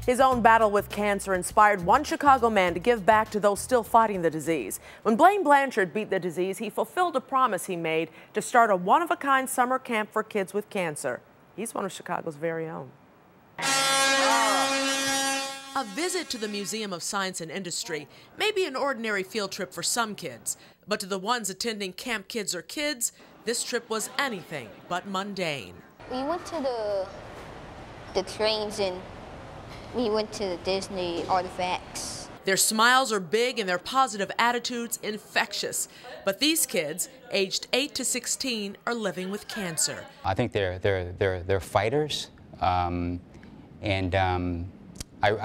His own battle with cancer inspired one Chicago man to give back to those still fighting the disease. When Blaine Blanchard beat the disease, he fulfilled a promise he made to start a one-of-a-kind summer camp for kids with cancer. He's one of Chicago's very own. A visit to the Museum of Science and Industry may be an ordinary field trip for some kids, but to the ones attending Camp Kids Are Kids, this trip was anything but mundane. We went to the trains and we went to the Disney artifacts. Their smiles are big and their positive attitudes infectious. But these kids, aged 8 to 16, are living with cancer. I think they're fighters, I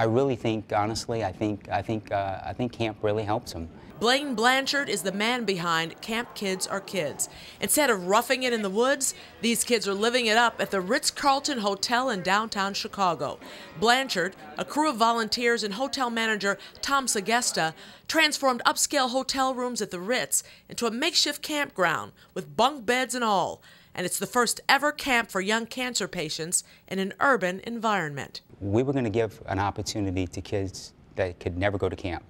really think, honestly, I think camp really helps them. Blaine Blanchard is the man behind Camp Kids Are Kids. Instead of roughing it in the woods, these kids are living it up at the Ritz-Carlton Hotel in downtown Chicago. Blanchard, a crew of volunteers and hotel manager Tom Segesta, transformed upscale hotel rooms at the Ritz into a makeshift campground with bunk beds and all. And it's the first ever camp for young cancer patients in an urban environment. We were going to give an opportunity to kids that could never go to camp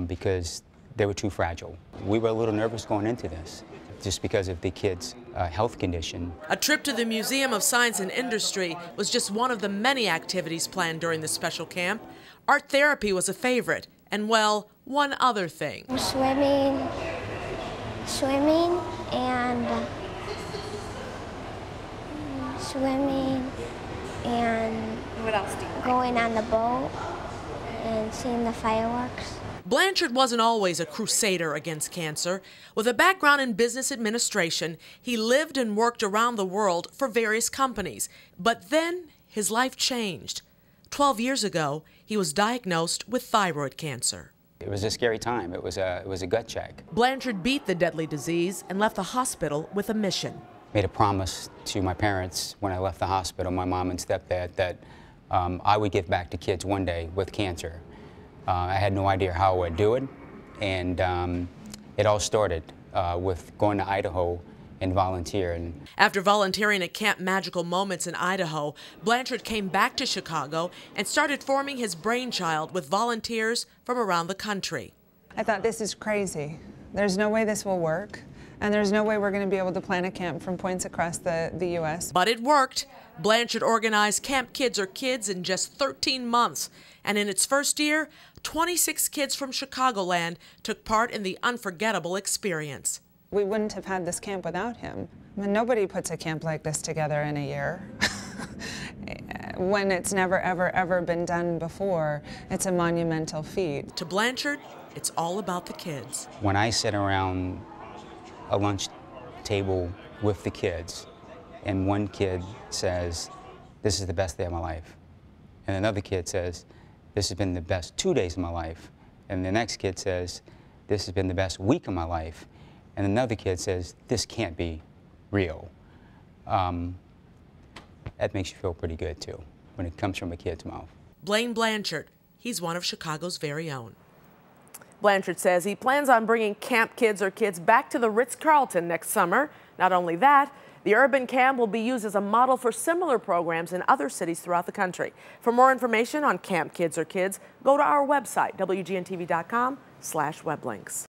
because they were too fragile. We were a little nervous going into this just because of the kids' health condition. A trip to the Museum of Science and Industry was just one of the many activities planned during the special camp. Art therapy was a favorite, and well, one other thing. Swimming and what else do you like? Going on the boat and seeing the fireworks. Blanchard wasn't always a crusader against cancer. With a background in business administration, he lived and worked around the world for various companies. But then his life changed. 12 years ago, he was diagnosed with thyroid cancer. It was a scary time. It was a gut check. Blanchard beat the deadly disease and left the hospital with a mission. Made a promise to my parents when I left the hospital, my mom and stepdad, that I would give back to kids one day with cancer. I had no idea how I would do it, and it all started with going to Idaho and volunteering. After volunteering at Camp Magical Moments in Idaho, Blanchard came back to Chicago and started forming his brainchild with volunteers from around the country. I thought, this is crazy. There's no way this will work, and there's no way we're going to be able to plan a camp from points across the U.S. But it worked. Blanchard organized Camp Kids Are Kids in just 13 months, and in its first year, 26 kids from Chicagoland took part in the unforgettable experience. We wouldn't have had this camp without him. I mean, nobody puts a camp like this together in a year. When it's never, ever, ever been done before, it's a monumental feat. To Blanchard, it's all about the kids. When I sit around a lunch table with the kids, and one kid says, "This is the best day of my life," and another kid says, "This has been the best 2 days of my life," and the next kid says, "This has been the best week of my life," and another kid says, "This can't be real," that makes you feel pretty good too, when it comes from a kid's mouth. Blaine Blanchard, he's one of Chicago's very own. Blanchard says he plans on bringing Camp Kids Are Kids back to the Ritz-Carlton next summer. Not only that, the urban camp will be used as a model for similar programs in other cities throughout the country. For more information on Camp Kids Are Kids, go to our website, WGNTV.com/weblinks.